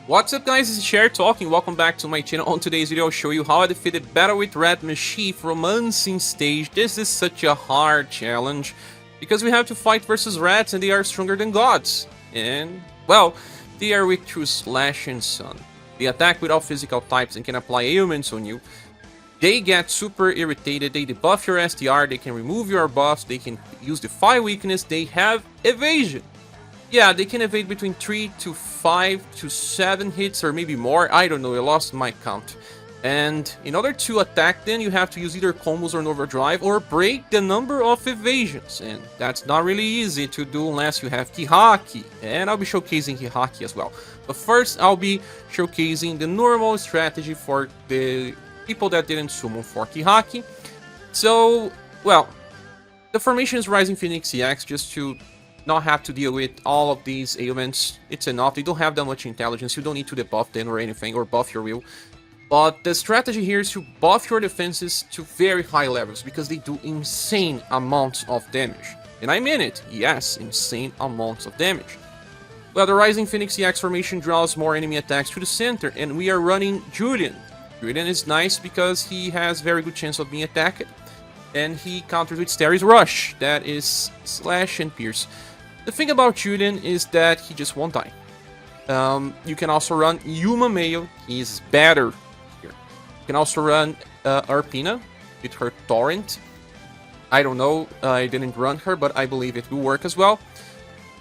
What's up guys, this is Cher talking, welcome back to my channel. On today's video I'll show you how I defeated Battle with Rat Mischief Romancing stage. This is such a hard challenge, because we have to fight versus rats and they are stronger than gods. And, well, they are weak to Slash and Sun. They attack with all physical types and can apply ailments on you. They get super irritated, they debuff your STR, they can remove your buffs, they can use Defy weakness, they have evasion. Yeah, they can evade between 3 to 5 to 7 hits or maybe more, I don't know, I lost my count. And in order to attack them, you have to use either combos or an overdrive or break the number of evasions. And that's not really easy to do unless you have Kihaki. And I'll be showcasing Kihaki as well. But first, I'll be showcasing the normal strategy for the people that didn't summon for Kihaki. So, well, the formation is Rising Phoenix EX just to not have to deal with all of these ailments. It's enough. They don't have that much intelligence. You don't need to debuff them or anything, or buff your will. But the strategy here is to buff your defenses to very high levels, because they do insane amounts of damage. And I mean it, yes, insane amounts of damage. Well, the Rising Phoenix EX formation draws more enemy attacks to the center, and we are running Julian. Julian is nice because he has very good chance of being attacked, and he counters with Stary's Rush, that is Slash and Pierce. The thing about Julian is that he just won't die. You can also run Yuma Mayo, he's better here. You can also run Arpina with her Torrent. I don't know, I didn't run her, but I believe it will work as well.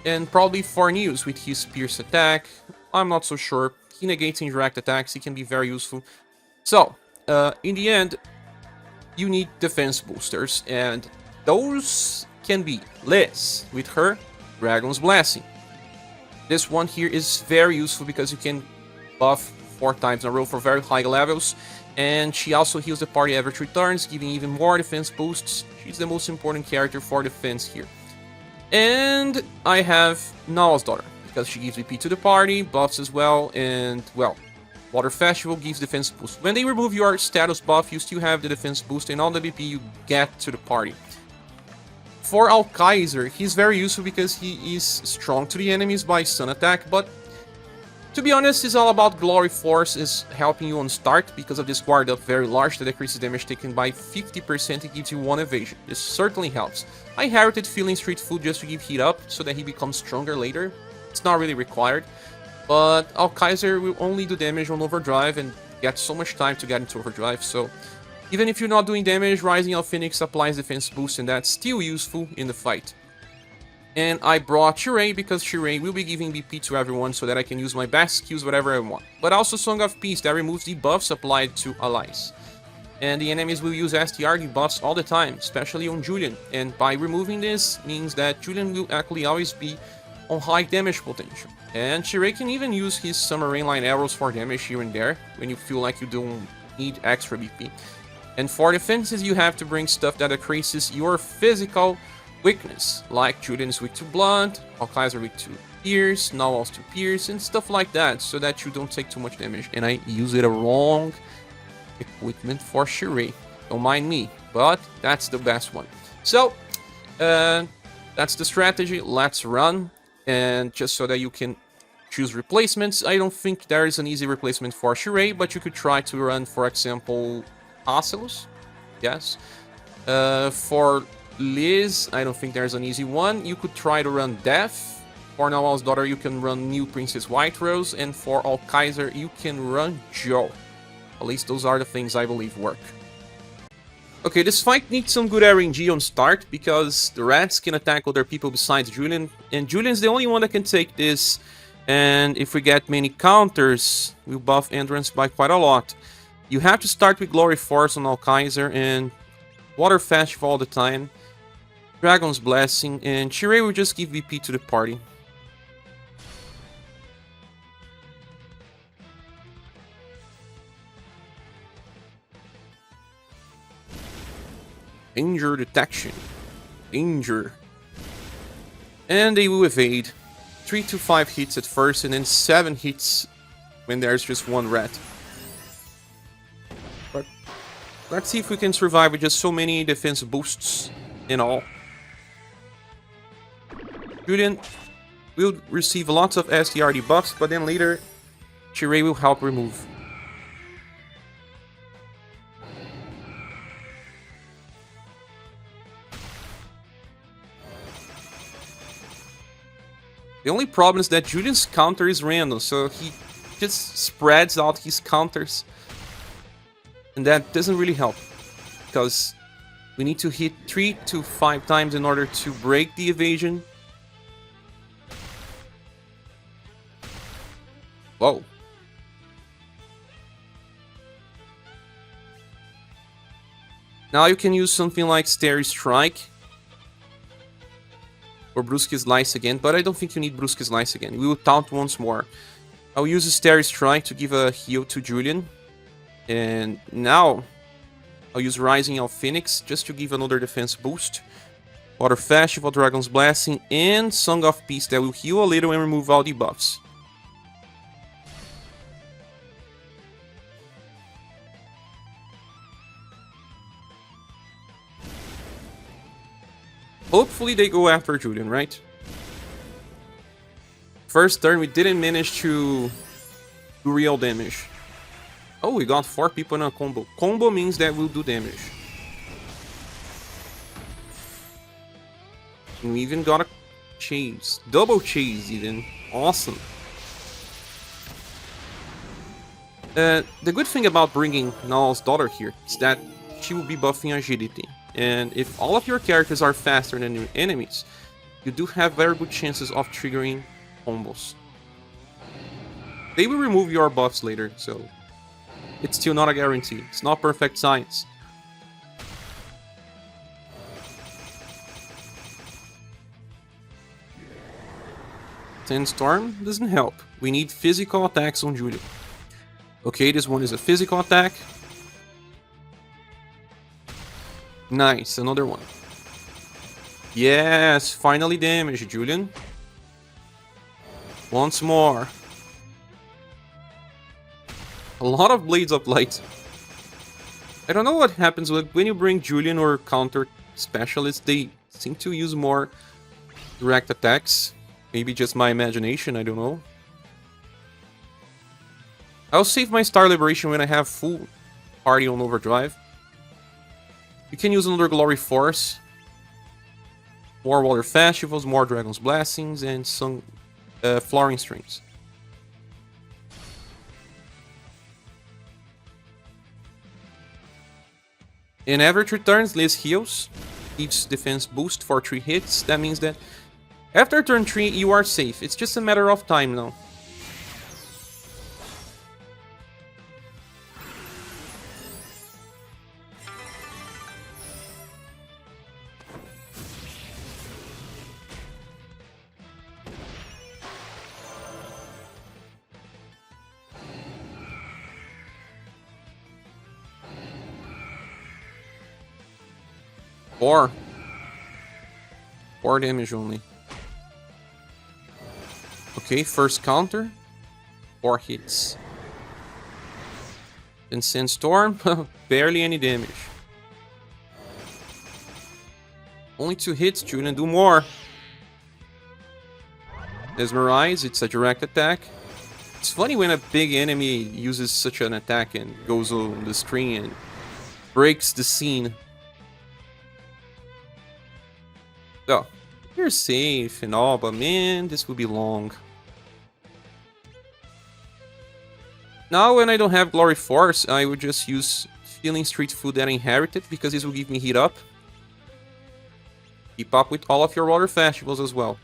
And probably Farnews with his Pierce attack, I'm not so sure. He negates indirect attacks, he can be very useful. So, in the end, you need defense boosters, and those can be Liz with her Dragon's Blessing. This one here is very useful because you can buff 4 times in a row for very high levels, and she also heals the party every 3 turns, giving even more defense boosts. She's the most important character for defense here. And I have Nawal's Daughter, because she gives VP to the party, buffs as well, and, well, Water Festival gives defense boost. When they remove your status buff, you still have the defense boost and all the VP you get to the party. For Alkaiser, he's very useful because he is strong to the enemies by stun attack, but to be honest, it's all about Glory Force is helping you on start because of this guard up very large that decreases damage taken by 50%. It gives you 1 evasion. This certainly helps. I inherited Feeling Street Food just to give heat up so that he becomes stronger later. It's not really required, but Alkaiser will only do damage on Overdrive and get so much time to get into Overdrive, so even if you're not doing damage, Rising of Phoenix applies defense boost, and that's still useful in the fight. And I brought Shirei because Shirei will be giving BP to everyone so that I can use my best skills whatever I want. But also Song of Peace that removes debuffs applied to allies. And the enemies will use STR debuffs all the time, especially on Julian. And by removing this means that Julian will actually always be on high damage potential. And Shirei can even use his Summer Rainline arrows for damage here and there when you feel like you don't need extra BP. And for defenses, you have to bring stuff that decreases your physical weakness, like Julian is weak to Blunt, Alkaiser weak to Pierce, Nawal's to Pierce, and stuff like that, so that you don't take too much damage. And I use the wrong equipment for Shirei, don't mind me, but that's the best one. So, that's the strategy, let's run, and just so that you can choose replacements. I don't think there is an easy replacement for Shirei, but you could try to run, for example, Ocelus, yes. For Liz, I don't think there's an easy one. You could try to run Death. For Nawal's Daughter, you can run New Princess White Rose, and for Alkaiser, you can run Joe. At least those are the things I believe work. Okay, this fight needs some good RNG on start, because the rats can attack other people besides Julian, and Julian's the only one that can take this, and if we get many counters, we'll buff Endurance by quite a lot. You have to start with Glory Force on Alkaiser and Water Festival all the time, Dragon's Blessing, and Shirei will just give VP to the party. Danger detection. Danger. And they will evade. 3 to 5 hits at first, and then 7 hits when there's just 1 rat. But let's see if we can survive with just so many defense boosts in all. Julian will receive lots of STR debuffs, but then later Shirei will help remove. The only problem is that Julian's counter is random, so he just spreads out his counters. And that doesn't really help, because we need to hit 3 to 5 times in order to break the evasion. Whoa. Now you can use something like Starry Strike. Or Brusque Slice again, but I don't think you need Brusque Slice again. We will taunt once more. I'll use a Starry Strike to give a heal to Julian. And now, I'll use Rising of Phoenix just to give another defense boost. Water Festival, Dragon's Blessing, and Song of Peace that will heal a little and remove all debuffs. Hopefully they go after Julian, right? First turn we didn't manage to do real damage. Oh, we got 4 people in a combo. Combo means that we'll do damage. And we even got a chase. Double chase even. Awesome. The good thing about bringing Null's daughter here is that she will be buffing agility. And if all of your characters are faster than your enemies, you do have very good chances of triggering combos. They will remove your buffs later, so it's still not a guarantee. It's not perfect science. Sandstorm doesn't help. We need physical attacks on Julian. Okay, this one is a physical attack. Nice, another one. Yes, finally damage, Julian. Once more. A lot of Blades of Light. I don't know what happens when you bring Julian or counter specialists. They seem to use more direct attacks. Maybe just my imagination, I don't know. I'll save my Star Liberation when I have full party on Overdrive. You can use another Glory Force. More Water Festivals, more Dragon's Blessings, and some Flooring Streams. In average returns, Liz heals. Each defense boost for 3 hits. That means that after turn 3, you are safe. It's just a matter of time now. Four damage only. Okay, first counter. 4 hits. Then Sandstorm. Barely any damage. Only 2 hits, Julian, do more. Mesmerize, it's a direct attack. It's funny when a big enemy uses such an attack and goes on the screen and breaks the scene. So, you're safe and all, but man, this will be long. Now, when I don't have Glory Force, I would just use Feeling Street Food that I inherited, because this will give me heat up. Keep up with all of your Water Festivals as well.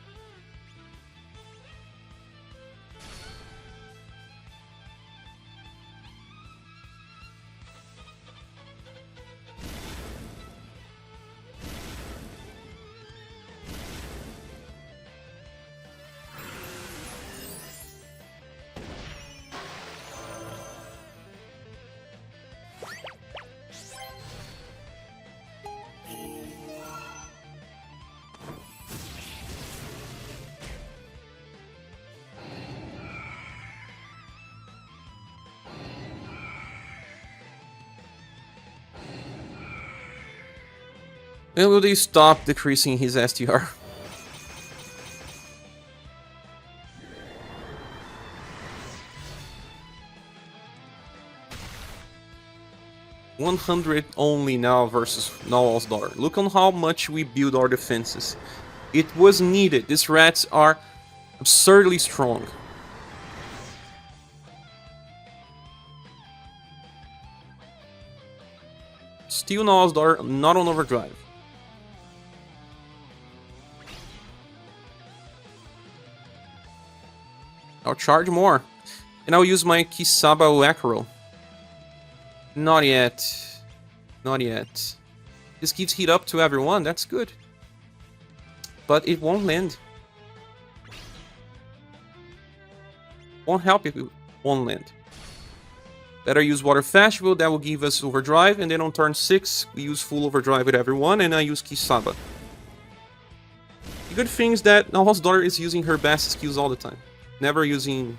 When will they stop decreasing his STR? 100 only now versus Nawal's daughter. Look on how much we build our defenses. It was needed. These rats are absurdly strong. Still Nawal's daughter, not on overdrive. I'll charge more. And I'll use my Kisaba Acro. Not yet. Not yet. This gives heat up to everyone, that's good. But it won't land. Won't help if it won't land. Better use Water Festival, that will give us overdrive, and then on turn 6, we use full overdrive with everyone, and I use Kisaba. The good thing is that Nawal's daughter is using her best skills all the time. Never using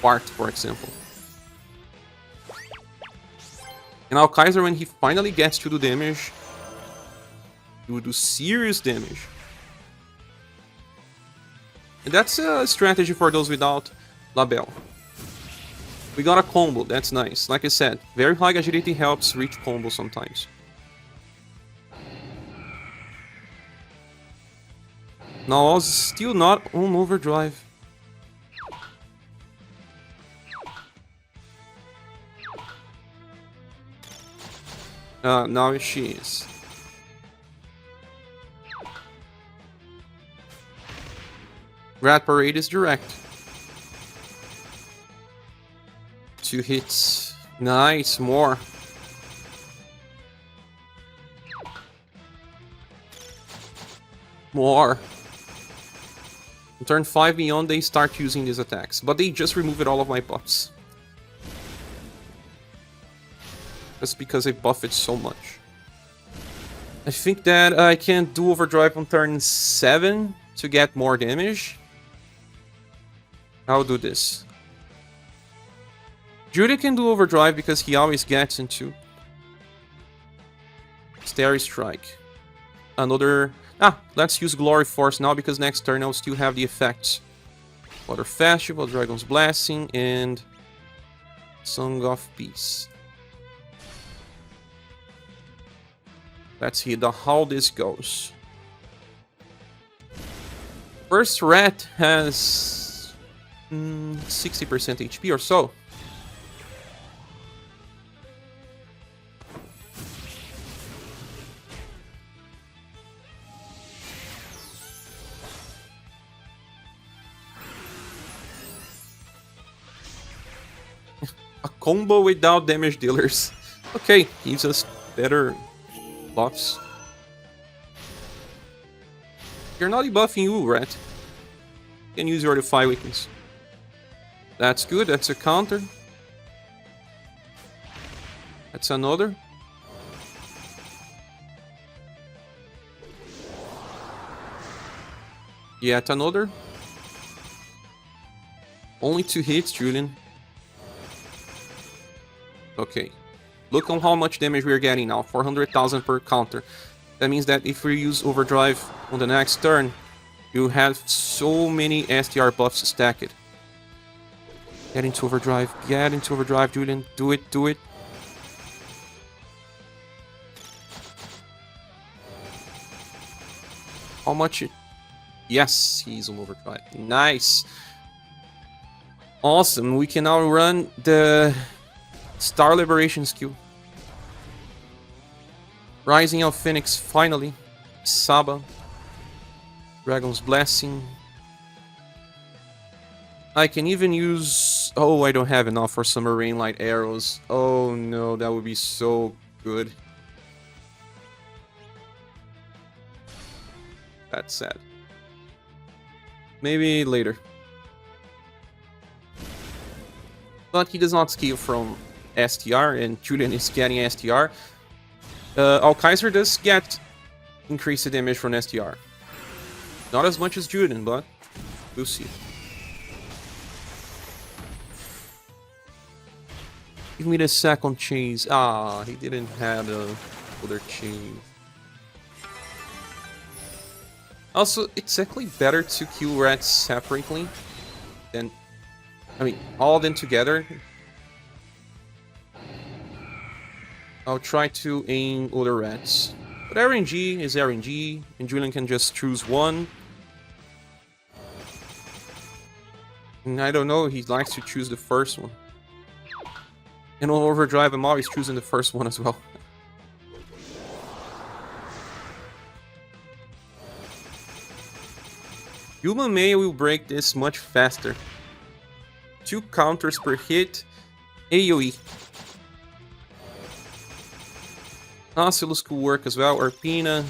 Bart, for example. And now Kaiser, when he finally gets to do damage, he will do serious damage. And that's a strategy for those without Label. We got a combo, that's nice. Like I said, very high agility helps reach combo sometimes. Now I was still not on overdrive. Now she is. Rat Parade is direct. 2 hits. Nice, more. More. On turn 5 beyond, they start using these attacks. But they just removed all of my buffs. Just because I buff it so much. I think that I can do overdrive on turn 7 to get more damage. I'll do this. Julian can do overdrive because he always gets into Starry Strike. Another... let's use Glory Force now because next turn I'll still have the effects. Water Festival, Dragon's Blessing, and Song of Peace. Let's see how this goes. First rat has 60% HP or so. A combo without damage dealers. Okay, gives us better buffs. You're not debuffing you, rat. You can use your Defy weakness. That's good, that's a counter. That's another. Yet another. Only 2 hits, Julian. Okay. Look on how much damage we're getting now. 400,000 per counter. That means that if we use overdrive on the next turn, you have so many STR buffs stacked. Get into overdrive, Julian. Do it, do it. How much? Yes, he's on overdrive. Nice. Awesome. We can now run the Star Liberation skill. Rising of Phoenix, finally. Saba. Dragon's Blessing. I can even use... Oh, I don't have enough for some Rain Light arrows. Oh no, that would be so good. That's sad. Maybe later. But he does not scale from STR, and Julian is getting STR. Kaiser does get increased damage from STR. Not as much as Julian, but we'll see. Give me the second chase. Ah, he didn't have the other chase. Also, it's actually better to kill rats separately than... I mean, all of them together. I'll try to aim other rats. But RNG is RNG, and Julian can just choose one. And I don't know, he likes to choose the first one. And on Overdrive, I'm always choosing the first one as well. Human Mail will break this much faster. 2 counters per hit, AoE. Ocelus could work as well, Arpina.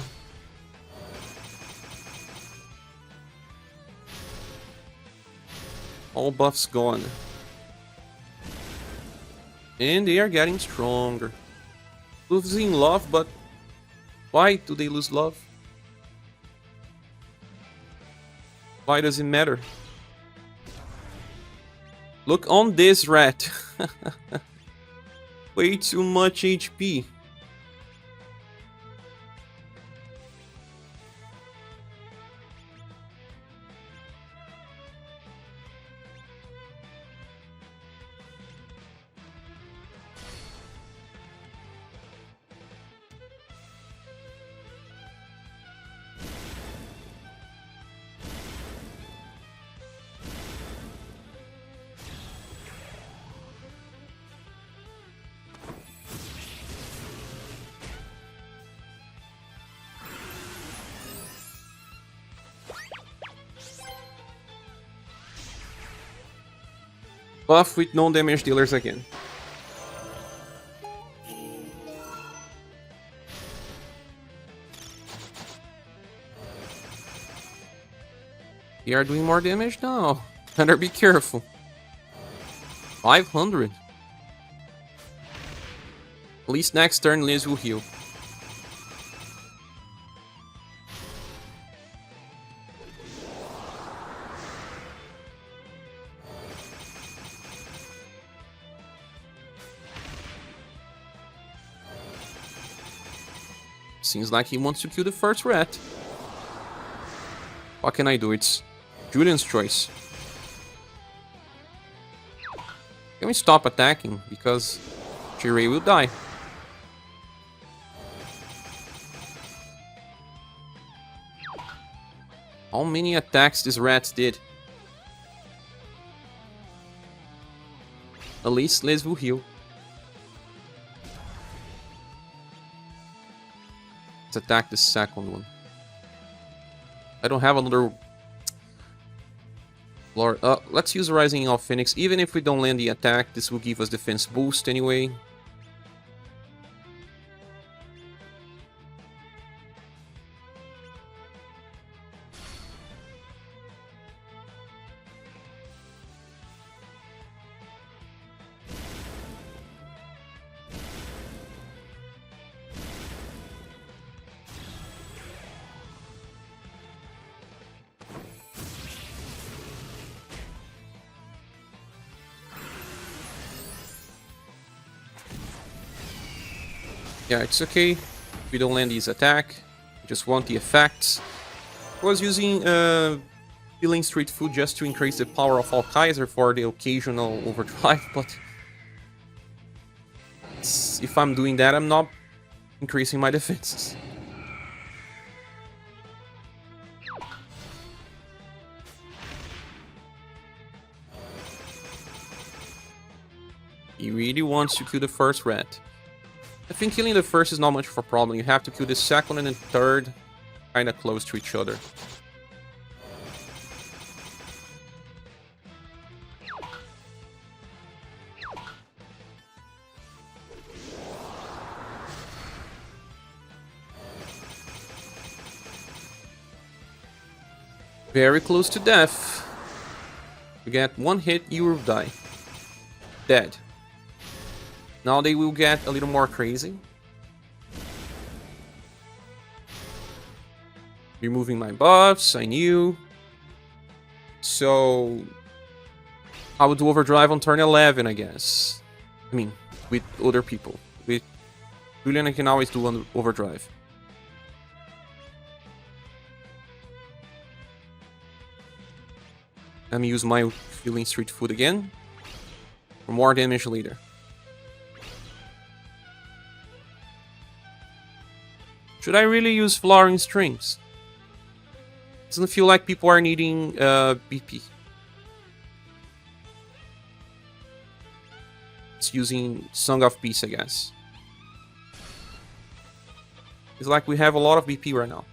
All buffs gone. And they are getting stronger. Losing love, but why do they lose love? Why does it matter? Look on this rat. Way too much HP. Buff with non-damage dealers again. They are doing more damage now. Better be careful. 500. At least next turn Liz will heal. Seems like he wants to kill the first rat. What can I do? It's Julian's choice. Can we stop attacking? Because Jiray will die. How many attacks these rats did? At least Liz will heal. Let's attack the second one. I don't have another Lord. Let's use Rising of Phoenix. Even if we don't land the attack, this will give us defense boost anyway. Yeah, it's okay. We don't land his attack. We just want the effects. I was using Healing Street Food just to increase the power of Alkaiser for the occasional Overdrive, but if I'm doing that, I'm not increasing my defenses. He really wants to kill the first rat. I think killing the first is not much of a problem. You have to kill the second and the third kind of close to each other. Very close to death. You get one hit, you will die. Dead. Now they will get a little more crazy. Removing my buffs, I knew. So I would do Overdrive on turn 11, I guess. I mean, with other people. With Julian, I can always do Overdrive. Let me use my Healing Street Food again. For more damage later. Should I really use flowering strings? Doesn't feel like people are needing BP. It's using Song of Peace, I guess. It's like we have a lot of BP right now.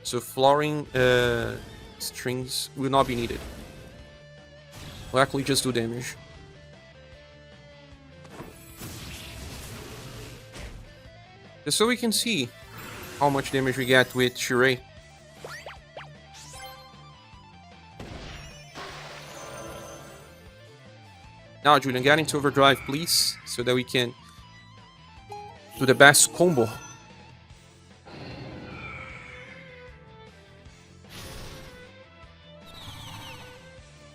So flowering strings will not be needed. We'll actually just do damage. Just so we can see how much damage we get with Shirei. Now, Julian, get into Overdrive, please, so that we can do the best combo.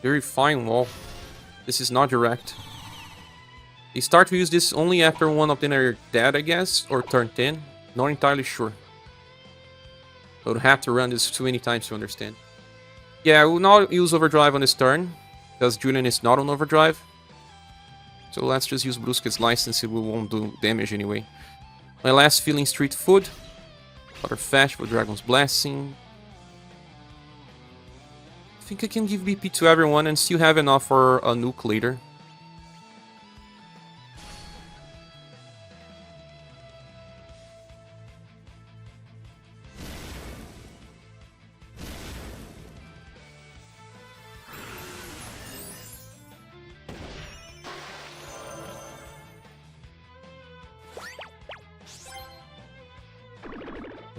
Very fine wall. This is not direct. They start to use this only after one of them are dead, I guess, or turn 10. Not entirely sure. I would have to run this too many times to understand. Yeah, I will not use Overdrive on this turn, because Julian is not on Overdrive. So let's just use Brusque's License, it won't do damage anyway. My last feeling, Street Food. Water Fetch for Dragon's Blessing. I think I can give BP to everyone and still have enough for a nuke later.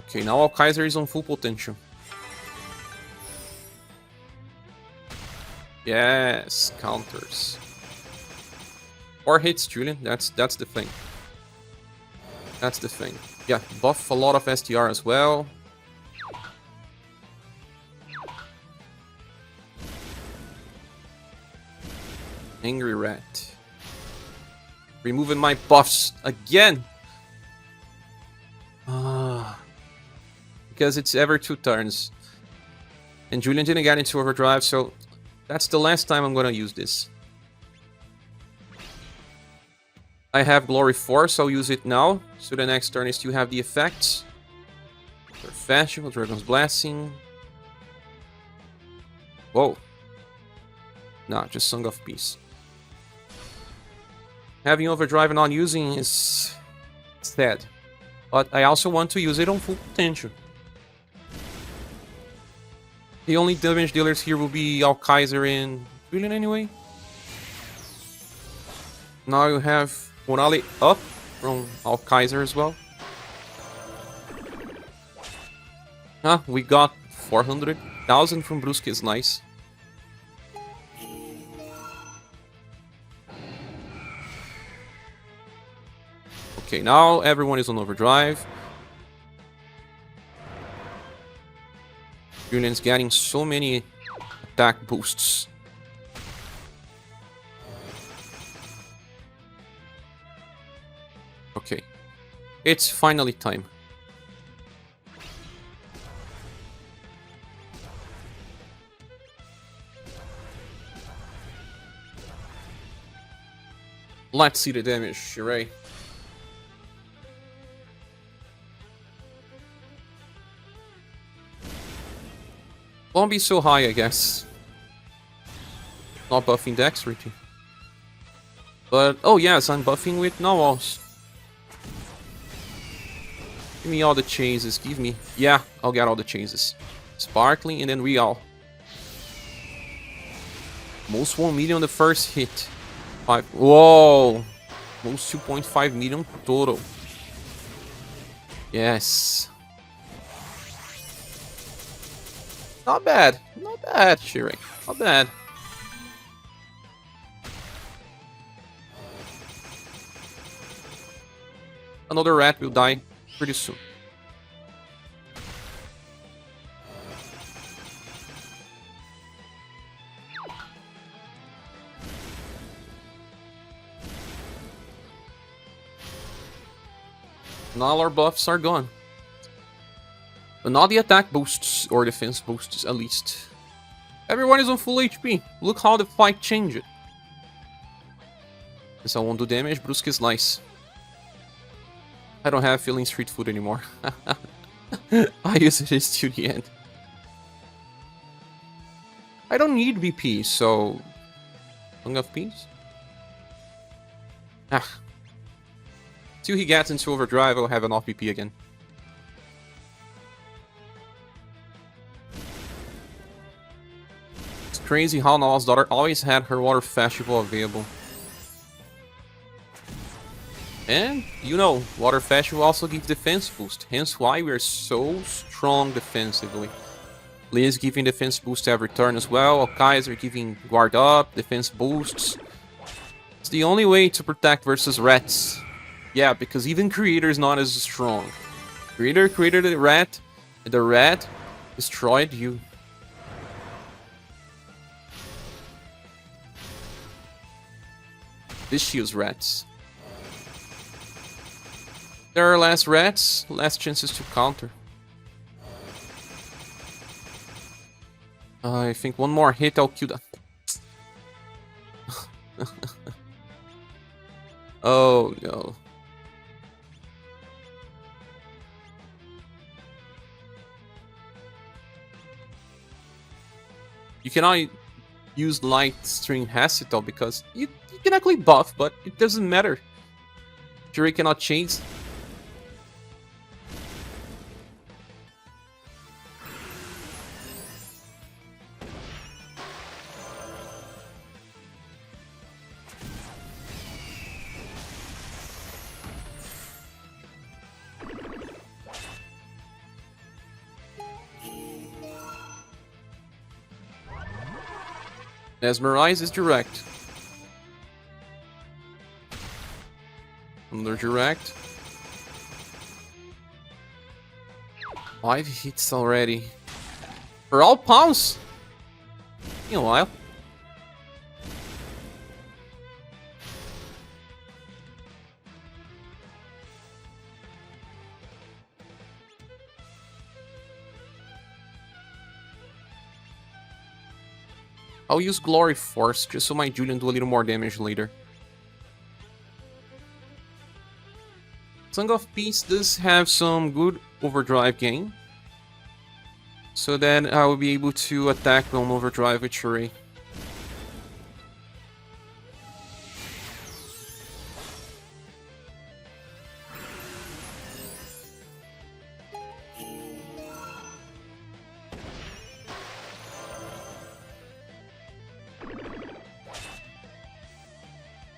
Okay, now Alkaiser is on full potential. Yes, counters. Or hits Julian, that's the thing. That's the thing. Yeah, buff a lot of STR as well. Angry Rat. Removing my buffs again. Because it's every 2 turns. And Julian didn't get into Overdrive, so that's the last time I'm gonna use this. I have Glory Force, I'll use it now. So the next turn is to have the effects. Festival, Dragon's Blessing. Whoa. Nah, just Song of Peace. Having Overdrive and not using is sad. But I also want to use it on full potential. The only damage dealers here will be Alkaiser and Julian anyway. Now you have Morale up from Alkaiser as well. We got 400,000 from Brusque, is nice. Okay, now everyone is on Overdrive. Julian's getting so many attack boosts. Okay, it's finally time. Let's see the damage, Shirei. Won't be so high, I guess. Not buffing Dexterity. But, oh yes, I'm buffing with Nawals. Give me all the chases, give me... Yeah, I'll get all the chases. Sparkling and then Real. Most 1 million the first hit. 5... Whoa! Most 2.5 million total. Yes. Not bad. Not bad, Shirei. Not bad. Another rat will die pretty soon. Now our buffs are gone. But not the attack boosts or defense boosts, at least. Everyone is on full HP. Look how the fight changed. Since I won't do damage, Brusque is nice. I don't have feeling street food anymore. I use it to the end. I don't need BP, so... Song of Peace? Ah. Till he gets into Overdrive, I'll have enough BP again. It's crazy how Nala's daughter always had her Water Festival available. And, you know, Water Festival also gives defense boost, hence why we are so strong defensively. Lee is giving defense boost every turn as well, Okais are giving guard up, defense boosts. It's the only way to protect versus rats. Yeah, because even Creator is not as strong. Creator created a rat, and the rat destroyed you. This shields rats. There are less rats, less chances to counter. I think one more hit, I'll kill that. Oh no. You cannot use Light String Hacital because you can actually buff, but it doesn't matter. Jury cannot change. Mesmerize is direct. Under direct. 5 hits already. For all pounds! In a while. I'll use Glory Force just so my Julian do a little more damage later. Song of Peace does have some good overdrive gain. So then I will be able to attack on overdrive with Shuri.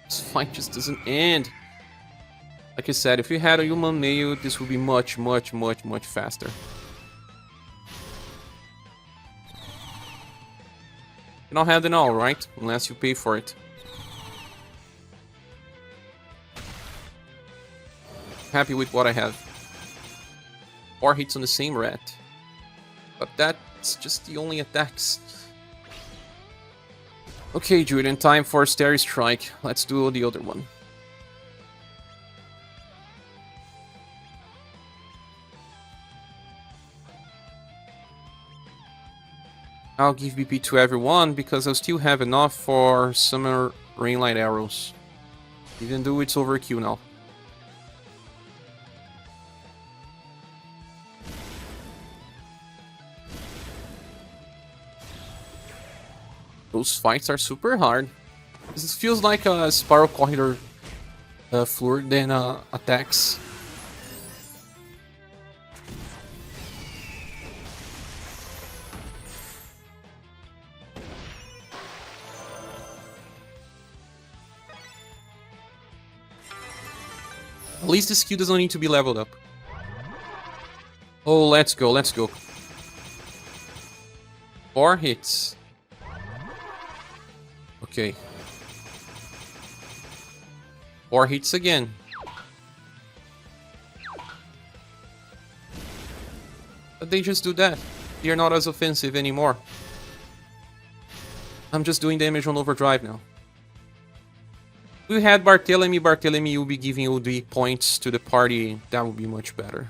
This fight just doesn't end. Like I said, if you had a human male, this would be much faster. You don't have it all, right? Unless you pay for it. Happy with what I have. 4 hits on the same rat. But that's just the only attacks. Okay, Julian, time for Starry Strike. Let's do the other one. I'll give BP to everyone because I'll still have enough for Summer Rainlight Arrows. Even though it's overkill now. Those fights are super hard. This feels like a Spiral Corridor floor than attacks. At least the skill doesn't need to be leveled up. Oh, let's go, let's go. 4 hits. Okay. 4 hits again. But they just do that. They are not as offensive anymore. I'm just doing damage on overdrive now. If we had Barthélemy will be giving you the points to the party. That would be much better.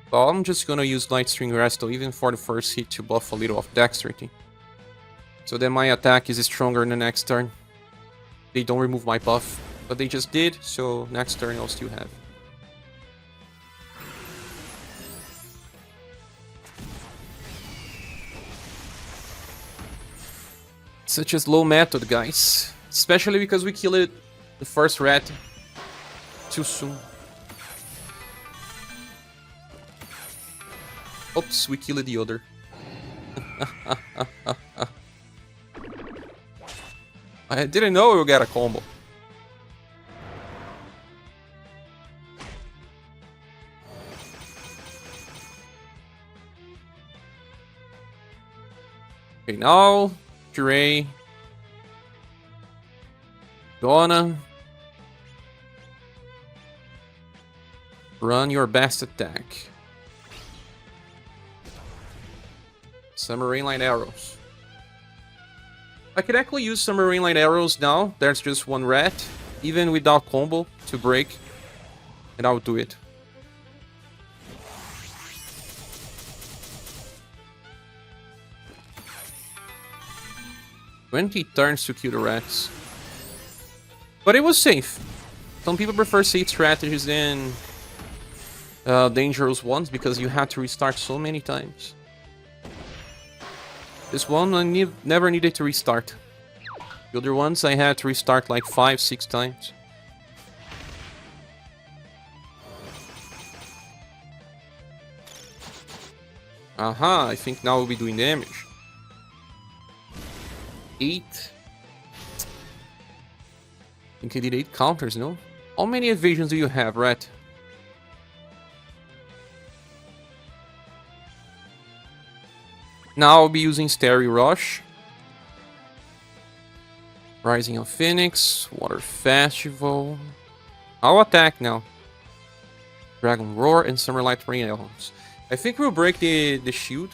So I'm just gonna use Light String Resto even for the first hit to buff a little of Dexterity. So then my attack is stronger in the next turn. They don't remove my buff, but they just did, so next turn I'll still have. Such a slow method, guys. Especially because we killed the first rat too soon. Oops, we killed the other. I didn't know we would get a combo. Okay, now Dre, gonna run your best attack. Some Marine Light arrows. I could actually use some Marine Light arrows now. There's just one rat, even without combo to break, and I'll do it. "20 turns to kill the rats." But it was safe. Some people prefer safe strategies than dangerous ones because you had to restart so many times. This one I never needed to restart. The other ones I had to restart like 5-6 times. Aha, I think now we'll be doing damage. 8. I think I did 8 counters, no? How many evasions do you have, Rat? Now I'll be using Starry Rush. Rising of Phoenix, Water Festival. I'll attack now. Dragon Roar and Summerlight Rain Elves. I think we'll break the shield.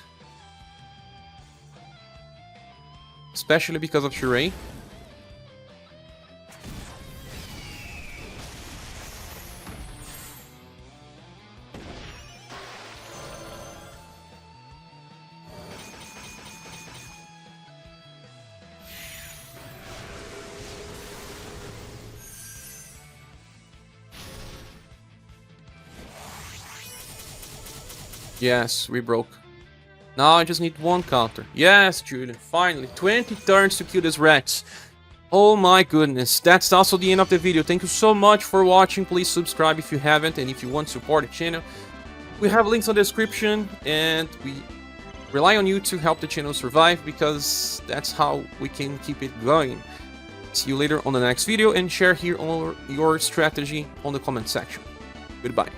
Especially because of Shirei. Yes, we broke. Now I just need one counter. Yes, Julian, finally. 20 turns to kill these rats. Oh my goodness. That's also the end of the video. Thank you so much for watching. Please subscribe if you haven't, and if you want to support the channel. We have links in the description, and we rely on you to help the channel survive, because that's how we can keep it going. See you later on the next video, and share here your strategy on the comment section. Goodbye.